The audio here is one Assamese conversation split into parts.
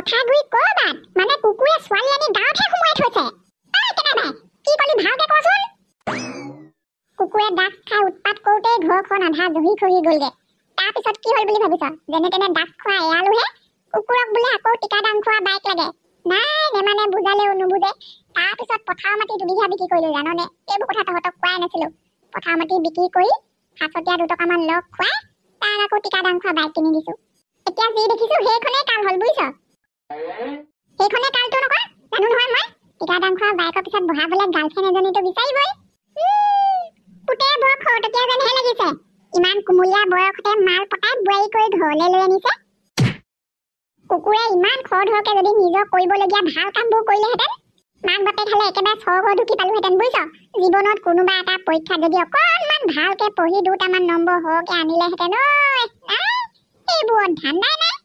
কথাগুৰি কৰবাত মানে কুকুৰে ছোৱালী আনি গাঁৱতহে সোমাই থৈছে। কেনেবাই কি কলি ভালকে কচোন। কুকুৰে দাঁত খাই উৎপাত কৰোঁতেই ঘৰখন আধা জহি খহি গ'লগে। তাৰপিছত কি হ'ল বুলি ভাবিছ? যেনে তেনে দাঁত খোৱা এৰালোহে। কুকুৰক বোলে আকৌ টিকা দাম খোৱা বাইক লাগে। নাই নেমানে, বুজালেও নুবুজে। তাৰপিছত পথাৰ মাটি 2 বিঘা বিক্ৰী কৰিলো জাননে। এইবোৰ কথা তহঁতক কোৱাই নাছিলো। পথাৰ মাটি বিক্ৰী কৰি 700 টকামান লগ খুৱাই তাৰ আকৌ টিকা দাম খোৱা বাইক কিনি দিছো। এতিয়া যি দেখিছো সেইখনেই কাল হ'ল বুজিছ। সেইখনেই কালটো নকয় জানো নহয় মই। টিকা দাম খোৱা বাইকৰ পিছত বহাবলৈ গাৰ্লফ্ৰেণ্ড এজনীতো বিচাৰিবই। পুতে বৰ খৰতকীয়া যেনহে লাগিছে। ইমান কুমলীয়া বয়সতে মাল পতাই বোৱাৰী কৰি ঘৰলৈ লৈ আনিছে। কুকুৰে ইমান খৰধৰকে যদি নিজৰ কৰিবলগীয়া ভাল কামবোৰ কৰিলেহেঁতেন, মাক বাপেক হ'লে একেবাৰে স্বৰ্গ ঢুকি পালোহেঁতেন বুজিছ। জীৱনত কোনোবা এটা পৰীক্ষাত যদি অকণমান ভালকে পঢ়ি 2টামান নম্বৰ সৰহকে আনিলেহেঁতেন। এইবোৰত ধান্দাই নাই।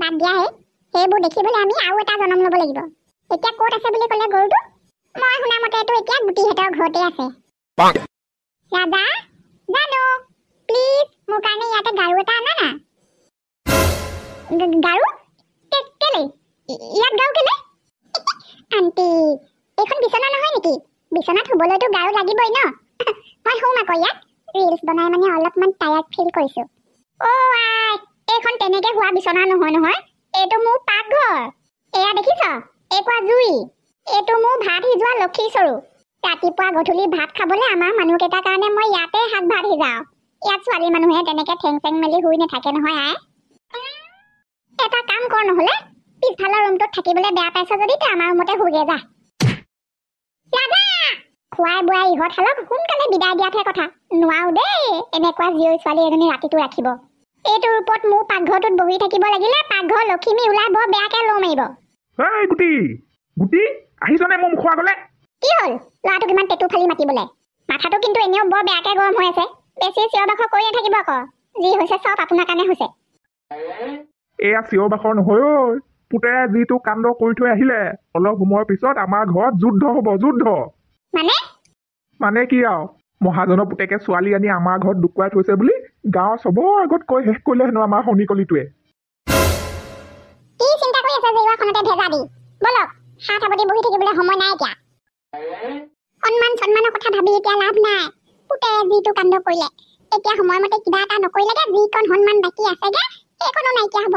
বাদ দিয়া সেইবোৰ দেখিবলৈ আমি আৰু এটা জন্ম ল'ব লাগিব। এতিয়া ক'ত আছে বুলি ক'লে গৰুটো? মই শুনা মতেতো এতিয়া গুটিহঁতৰ ঘৰতে আছে। ৰাজা জানো প্লিজ মোৰ কাৰণে ইয়াতে গাৰু এটা আনা না। গাৰু কেলে? ইয়াত গাৰু কেলে? আন্টি এইখন বিচনা নহয় নেকি? বিচনাত শুবলৈতো গাৰু লাগিবই ন। মই শুম আকৌ ইয়াত। ৰিলছ বনাই মানে অলপমান টায়াৰ্ড ফিল কৰিছো। এইখন তেনেকে হোৱা বিচনা নহয় নহয়। এইটো মোৰ পাকঘৰ। এয়া দেখিছ? এইকুৱা জুই। এইটো মোৰ ভাত সিজোৱা লক্ষী স্বৰূপ। ৰাতিপুৱা গধূলি ভাত খাবলৈ আমাৰ মানুহকেইটাৰ কাৰণে মই ইয়াতে শাক ভাত সিজাওঁ। ইয়াত ছোৱালী মানুহে তেনেকে ঠেং চেং মেলি শুই নাথাকে নহয়। এটা কাম কৰ নহ'লে, পিছফালৰ ৰুমটোত থাকিবলৈ বেয়া পাইছ যদি তই আমাৰ ৰুমতে শুগে যা। ৰাজা খুৱাই বোৱাই ইহঁতহালক সোনকালে বিদায় দিয়াতহে কথা। নোৱাৰো দেই এনেকুৱা জীয়ৰী ছোৱালী এজনী ৰাতিটো ৰাখিব। এইটোৰ ওপৰত মোৰ পাকঘৰটোত বহি থাকিব লাগিলে পাকঘৰ লখিমী ওলাই বৰ বেয়াকে ল মাৰিব। গুটি গুটি আহিছনে মোৰ মুখৰ আগলে? কি হ'ল ল'ৰাটোক ইমান টেটু ফালি মাতিবলে? মাথাটো কিন্তু এনেও বৰ বেয়াকে গৰম হৈ আছে। বেছি চিঞৰ বাখৰ কৰি নাথাকিব আকৌ। যি হৈছে চব আপোনাৰ কাৰণে হৈছে। এয়া চিঞৰ বাখৰ নহয় ঐ। পুতেৰে যিটো কাণ্ড কৰি থৈ আহিলে, অলপ সময়ৰ পিছত আমাৰ ঘৰত যুদ্ধ হ'ব। যুদ্ধ মানে কি আৰু? মহাজনৰ পুতেকে ছোৱালী আনি আমাৰ ঘৰত লুকুৱাই থৈছে বুলি গাঁৱৰ চবৰ আগত কৈ শেষ কৰিলে হেনো আমাৰ শনিকলিটোৱে। কি চিন্তা কৰি আছে জেৱাখনতে ভেজা দি? বলক হাত সাৱটি বহি থাকিবলৈ সময় নাই এতিয়া। সন্মানৰ কথা ভাবি এতিয়া লাভ নাই। পুতেৰে যিটো কাণ্ড কৰিলে, এতিয়া সময়মতে কিবা এটা নকৰিলেগে যিকণ সন্মান বাকী আছেগে সেইকণো নাইকিয়া হ'ব।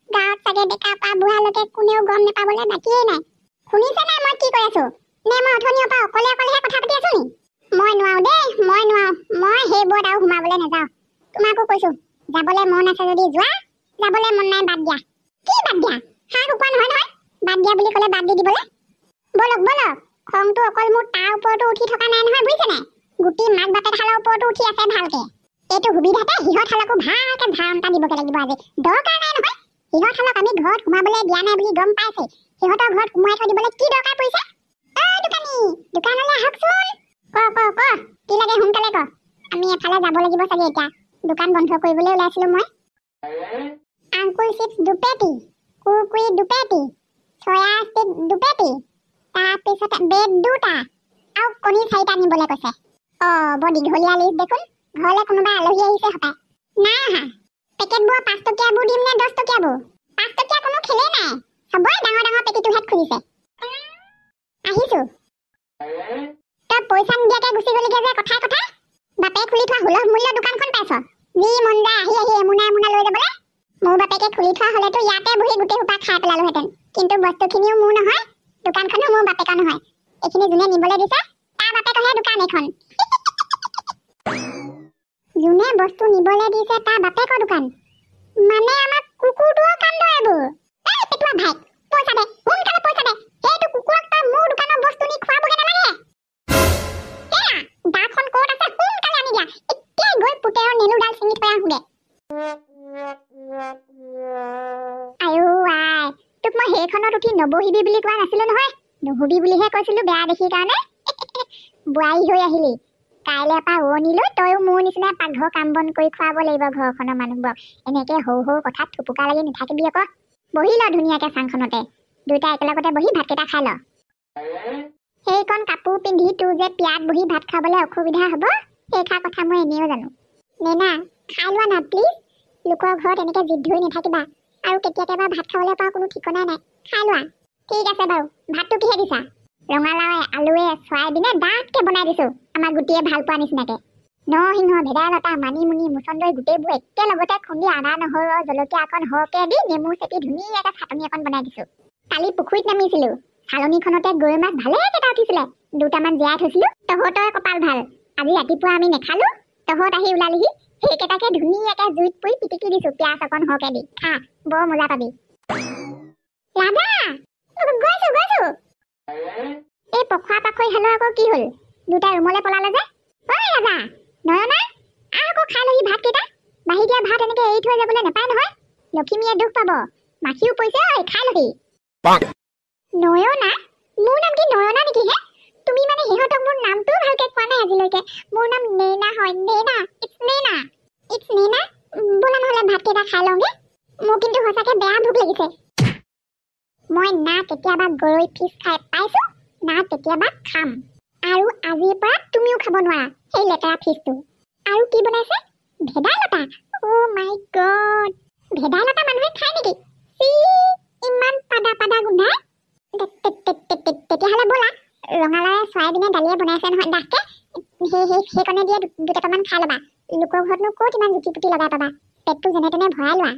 গাঁৱত চাগে ডেকা পা বুঢ়ালৈকে কোনেও গম নাপাবলৈ বাকীয়ে নাই। শুনিছে নাই মই কি কৈ আছো? নে মই অথনিৰ পৰা অকলেহে কথা পাতি আছো নি? মই নোৱাৰো দেই, মই নোৱাৰো। মই সেইবোৰত আৰু সোমাবলৈ নাযাওঁ। তোমাকো কৈছো যাবলৈ মন আছে যদি যোৱা, যাবলৈ মন নাই বাদ দিয়া। কি বাদ দিয়া? হাঁহ কুকুৰা নহয় বাদ দিয়া বুলি ক'লে বাদ দি দিবলৈ। বলক খংটো অকল মোৰ তাৰ ওপৰতো উঠি থকা নাই নহয় বুজিছে নাই। গুটি মাক বাপেকহালৰ ওপৰতো উঠি আছে ভালকে। এইটো সুবিধাতে সিহঁতহালকো ভালকে ধাৰণা দিবগে লাগিব আজি। দৰকাৰ নাই নহয়। সিহঁতহালক আমি ঘৰত সোমাবলৈ দিয়া নাই বুলি গম পাইছে। সিহঁতৰ ঘৰত সোমাই থৈ দিবলৈ কি দৰকাৰ পৰিছে? দোকানী দোকানলৈ আহকচোন। ক কি লাগে সোনকালে ক। আমি এফালে যাব লাগিব চাগে এতিয়া। দোকান বন্ধ কৰিবলৈ ওলাইছিলো মই। আংকুল চিপছ 2 পেটি, কুৰকুৰি 2 পেটি, চয়া ষ্টিক 2 পেটি, তাৰপিছত ব্ৰেড 2টা আৰু কণী 4টা নিবলৈ কৈছে। বৰ দীঘলীয়া লিষ্ট দেখোন। ঘৰলৈ কোনোবা আলহী আহিছে হপায়। নাই আহা। পেকেটবোৰ 5 টকীয়াবোৰ দিম নে 10 টকীয়াবোৰ? 5 টকীয়া কোনো খেলেই নাই। চবৰে ডাঙৰ পেকেটটোহে খুলিছে। আহিছো। তই পইচা নিদিয়াকে গুচি গলিগে যে কথাই বাপে খুলি থোৱা সুলভ মূল্য দোকানখন পাইছ। যি মন যায় আহি এমুনা লৈ যাবলৈ। মোৰ বাপেকে খুলি থোৱা হলেতো ইয়াতে বহি গোটেই সোপা খাই পেলালোহেঁতেন। কিন্তু বস্তুখিনিও মোৰ নহয়, দোকানখনো মোৰ বাপেকৰ নহয়। এইখিনি যোনে নিবলৈ দিছে তাৰ বাপেকৰহে দোকান এইখন। যোনে বস্তু নিবলৈ দিছে তাৰ বাপেকৰ দোকান মানে আমাৰ কুকুৰটোৰ কাণ্ড এইবোৰ। পেটুৱা ভাই পইচা দে, সোনকালে পইচা দে। সেইটো কুকুৰক তই মোৰ দোকানৰ বস্তু নি খুৱাবগে নালাগে। দাখন ক'ত আছে সোনকালে আনি দিয়া। এতিয়াই গৈ পুতেৰৰ নেলুডাল ছিঙি থৈ আহোগে। তোক মই সেইখনত উঠি নবহিবি বুলি কোৱা নাছিলো নহয়। নুহুবি বুলিহে কৈছিলো বেয়া দেখি কাৰণে। বোৱাৰী হৈ আহিলি। কাইলৈ পৰা উৰণি লৈ তইও মোৰ নিচিনা পাকঘৰ কাম বন কৰি খুৱাব লাগিব ঘৰখনৰ মানুহবোৰক। এনেকে সৰু কথাত থুপুকা লাগি নাথাকিবি আকৌ। বহি ল ধুনীয়াকে চাংখনতে। দুইটা একেলগতে বহি ভাতকেইটা খাই ল। সেইকণ কাপোৰ পিন্ধি তোৰ যে পিয়াত বহি ভাত খাবলৈ অসুবিধা হ'ব সেইষাৰ কথা মই এনেও জানো। নেনা খাই লোৱা না প্লিজ। লোকৰ ঘৰত এনেকে জিদ ধৰি নাথাকিবা। আৰু কেতিয়াবা ভাত খাবলৈ পাওঁ কোনো ঠিকনা নাই। খাই লোৱা। ঠিক আছে বাৰু। ভাতটো কিহে দিছা? ৰঙালাওৱে আলুৱে চয়াবিনে ডাঠকে বনাই দিছো, আমাৰ গুটিয়ে ভাল পোৱা নিচিনাকে। নৰসিংহ, ভেদাইলতা, মানিমুনি, মুচন্দৰি গোটেইবোৰ একেলগতে খুন্দি আদা নহৰু জলকীয়া অকণ সৰহকে দি নেমু চেপি ধুনীয়াকে চাটনি অকণ বনাই দিছো। কালি পুখুৰীত নামিছিলো, চালনীখনতে গৰৈ মাছ ভালে কেইটা উঠিছিলে, দুটামান জীয়াই থৈছিলো। তহঁতৰে কপাল ভাল, আজি ৰাতিপুৱা আমি নেখালো, তহঁত আহি ওলালিহি। সেইকেইটাকে ধুনীয়াকে জুইত পুৰি পিটিকি দিছো পিয়াজ অকণ সৰহকে দি। খা, বৰ মজা পাবি। ৰাজা গৈছো। এই পখোৱা পাখৰি হালৰ আকৌ কি হ'ল? দুটা ৰুমলৈ পলালে যে। ঐ ৰাজা, নয়না, আহ আকৌ খাই লহি ভাতকেইটা। বাঢ়ি দিয়া ভাত এনেকে এৰি থৈ যাবলৈ নাপায় নহয়, লখিমীয়ে দুখ পাব। মাখিও পৰিছে, ঐ খাই লহি। নয়না? মোৰ নাম কি নয়না নেকি হে? তুমি মানে সিহঁতক মোৰ নামটোও ভালকে কোৱা নাই আজিলৈকে। মোৰ নাম নেইনা হয়, নেইনা। ইটছ নেইনা। ব'লা নহ'লে ভাতকেইটা খাই লওঁগে। মোৰ কিন্তু সঁচাকে বেয়া ভোক লাগিছে। মই না কেতিয়াবা গৰৈ ফিছ খাই পাইছো, না কেতিয়াবা খাম। আৰু আজিৰ পৰা তুমিও খাব নোৱাৰা সেই লেতেৰা ফিছটো। আৰু কি বনাইছে? ভেদাইলতা। অ' মাই গড, ভেদাইলতা মানুহে খায় নেকি? ইমান পাদা গোন্ধাই। তেতিয়াহ'লে ব'লা, ৰঙালাওৱে চয়াবিনে দালিয়ে বনাইছে নহয় ডাঠকে, সেইকণে দিয়ে দুটামান খাই ল'বা। লোকৰ ঘৰতনো ক'ত ইমান জুতি পুতি লগাই পাবা। পেটটো যেনে তেনে ভৰাই লোৱা।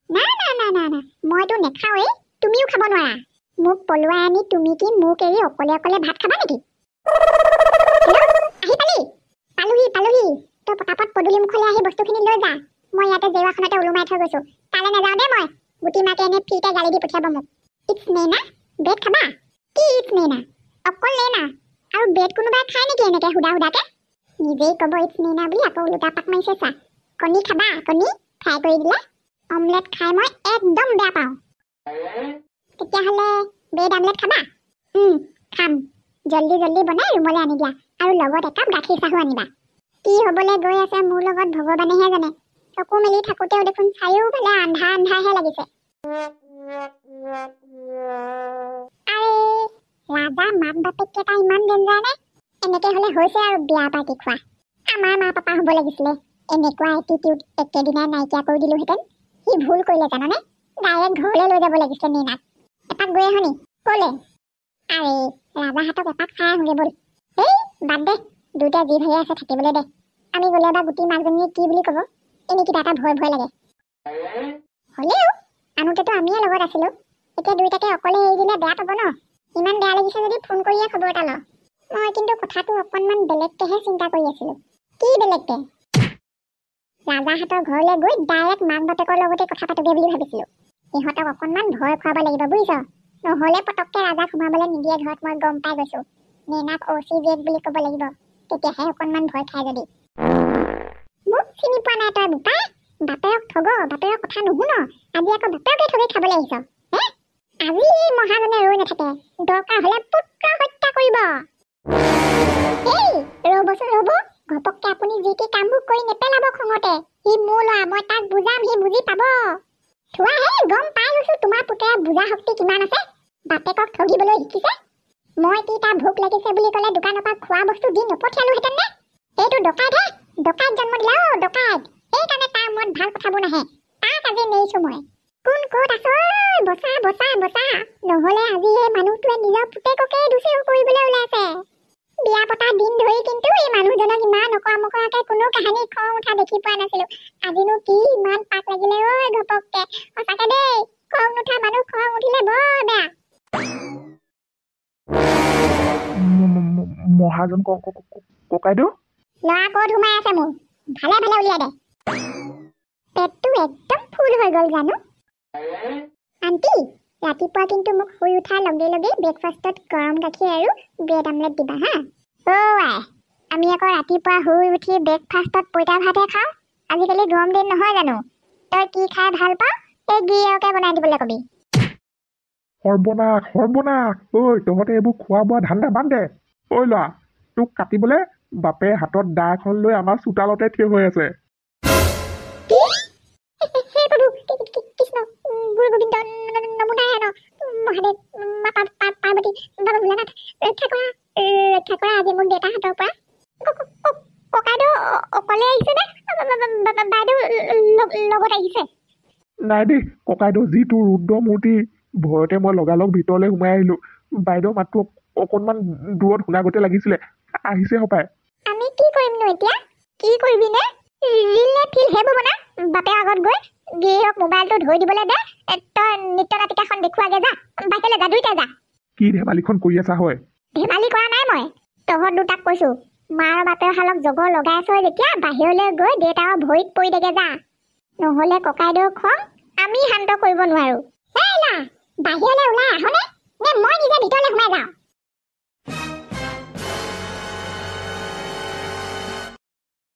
না, মইতো নেখাওঁৱেই, তুমিও খাব নোৱাৰা। মোক পলুৱাই আনি তুমি কি মোক এৰি অকলে ভাত খাবা নেকি? আহি পালোহি। তই পটাপট পদূলি মুখলৈ আহি বস্তুখিনি লৈ যা। মই ইয়াতে জেওৰাখনতে ওলোমাই থৈ গৈছো। তালৈ নাযাওঁ দেই মই। গুটি মাকে এনে ফ্ৰীতে গালি দি পঠিয়াব মোক। ইটছ নেইনা, ব্ৰেড খাবা? কি ইটছ নেইনা? অকল নেইনা। আৰু ব্ৰেড কোনোবাই খায় নেকি এনেকে সুদাকে? নিজেই ক'ব ইটছ নেইনা বুলি, আকৌ ওলোটা পাক মাৰিছে চা। কণী খাবা? কণী ফ্ৰাই কৰি দিলে। অমলেট খাই মই একদম বেয়া পাওঁ। তেতিয়াহ'লে ব্ৰেড আমলেট খাবা? খাম। জল্দি বনাই ৰুমলৈ আনি দিয়া, আৰু লগত একাপ গাখীৰ চাহো আনিবা। কি হ'বলৈ গৈ আছে মোৰ লগত ভগৱানেহে জানে। চকু মেলি থাকোতেও দেখোন চাৰিওফালে আন্ধাৰহে লাগিছে। ৰাজা মাক বাপেককেইটা ইমান ডেঞ্জাৰ নে? এনেকে হ'লে হৈছে আৰু বিয়া পাৰ্টি খোৱা। আমাৰ মা পাপা হ'ব লাগিছিলে। এনেকুৱা এটিটিউড একেদিনাই নাইকিয়া কৰি দিলোহেঁতেন। সি ভুল কৰিলে জাননে? ডাইৰেক্ট ঘৰলৈ লৈ যাব লাগিছিলে নেইনাক। এপাক গৈ আহনি? ক'লে? আৰে ৰাজাহঁতক এপাক চাই আহোঁগে ব'ল। এই বাদ দে, দুইটা যি ভাই আছে থাকিবলৈ দে। আমি গ'লে বা গুটি মাকজনীয়ে কি বুলি ক'ব? এনে কিবা এটা ভয় লাগে। হ'লেও আনোতেতো আমিয়ে লগত আছিলো। এতিয়া দুইটাকে অকলে এৰি দিলে বেয়া পাব ন? ইমান বেয়া লাগিছে যদি ফোন কৰিয়ে খবৰ এটা ল। মই কিন্তু কথাটো অকণমান বেলেগকেহে চিন্তা কৰি আছিলো। কি বেলেগকে? ৰাজাহঁতৰ ঘৰলৈ গৈ ডাইৰেক্ট মাক বাপেকৰ লগতে কথা পাতোগে বুলি ভাবিছিলো। সিহঁতক অকণমান ভয় খুৱাব লাগিব বুজিছ? নহ'লে পটককে ৰাজাক সোমাবলৈ নিদিয়ে ঘৰত, মই গম পাই গৈছো। নেইনাক অচি জেদ বুলি ক'ব লাগিব, তেতিয়াহে অকণমান ভয় খাই যদি। মোক চিনি পোৱা নাই তই বোপাই? বাপেৰক ঠগ, বাপেৰৰ কথা নুশুন। আজি আকৌ বাপেৰকে ঠগি খাবলৈ আহিছ হে? আজি মহাজনে ৰৈ নাথাকে, দৰকাৰ হ'লে পুত্ৰ হত্যা কৰিব। এই ৰ'বচোন ৰ'ব, ঘপককে আপুনি যি টি কামবোৰ কৰি নেপেলাব খঙতে। সি মোৰ ল'ৰা, মই তাক বুজাম, সি বুজি পাব। থোৱাহে গম পাই গৈছো তোমাৰ পুতেৰে বুজা শক্তি কিমান আছে। বাপেকক ঠগিবলৈ শিকিছে। মই কি তাৰ ভোক লাগিছে বুলি ক'লে দোকানৰ পৰা খোৱা বস্তু দি নপঠিয়ালোহেঁতেন নে? এইটো ডকাইতহে, ডকাইত জন্ম দিলে অ' ডকাইত। সেইকাৰণে তাৰ মনত ভাল কথাবোৰ নাহে। তাক আজি নেৰিছো মই। কোন ক'ত আছ? বচা। নহ'লে আজি এই মানুহটোৱে নিজৰ পুতেককে দুচেও কৰিবলৈ ওলাইছে। বিয়া পতা দিন ধৰি কিন্তু এই মানুহজনক ইমান অকৰা কোনো কাহিনী খং উঠা দেখি পোৱা নাছিলো। আজিনো কি ইমান পাক লাগিলে ঐ ঘপককে? সঁচাকে দেই, খং নুঠা মানুহ খং উঠিলে বৰ বেয়া। মহাজন ককাইদেউ? ল'ৰা ক'ত সোমাই আছে মোৰ? ভালে উলিয়াই দে। পেটটো একদম ফুল হৈ গ'ল জানো। আণ্টি, ৰাতিপুৱা কিন্তু মোক শুই উঠাৰ লগে ব্ৰেকফাষ্টত গৰম গাখীৰ আৰু ব্ৰেড আমলেট দিবা হা। আই, আমি আকৌ ৰাতিপুৱা শুই উঠি ব্ৰেকফাষ্টত পইতা ভাতহে খাওঁ। আজিকালি গৰম দিন নহয় জানো? তই কি খাই ভাল পাওঁ এই গিৰিয়েৰকে বনাই দিবলৈ কবি। সৰ্বনাশ। ঐ তহঁতে এইবোৰ খোৱা বোৱা ধান্দা বাদ দে। ঐ ল'ৰা, তোক কাটিবলৈ বাপে হাতত দা এখন লৈ আমাৰ চোতালতে থিয় হৈ আছে। কৃষ্ণ গুৰু গোবিন্দ নমো নাৰায়ণ মহাদেৱ পাৰ্বতী বাবা ভোলানাথ ৰক্ষা কৰা আজি মোক দেউতাহঁতৰ পৰা। ককাইদেউ অকলে আহিছে নে বাইদেউ লগত আহিছে? নাই দেই ককাইদেউ যিটো ৰুদ্ৰ মূৰ্তি ভয়তে মই লগালগ ভিতৰলৈ সোমাই আহিলো বাইদেউ মাতটো অকণমান দূৰত শুনা গতে লাগিছিলে আহিছে হপায় আমি কি কৰিমনো এতিয়া কি কৰিবি নে ৰিল নে ফিল হে বনা বাপে আগত গৈ গিৰিয়ক মোবাইলটো ধৰি দিবলৈ দে তই নৃত্য নাটিকাখন দেখুৱাগে যা বাহিৰলৈ যা দুইটা যা কি ধেমালিখন কৰি আছা হয় ধেমালি কৰা নাই মই তহঁত দুটাক কৈছো মাৰ বাপেৰ শালক জগৰ লগাই আছ যেতিয়া বাহিৰলৈ গৈ দেউতাৰ ভৰিত পৰি দেগে যা নহলে ককাইদেউ খং আমি শান্ত কৰিব নোৱাৰো এই না বাহিৰলৈ ওলাই আহনে নে মই নিজে ভিতৰলৈ সোমাই যাওঁ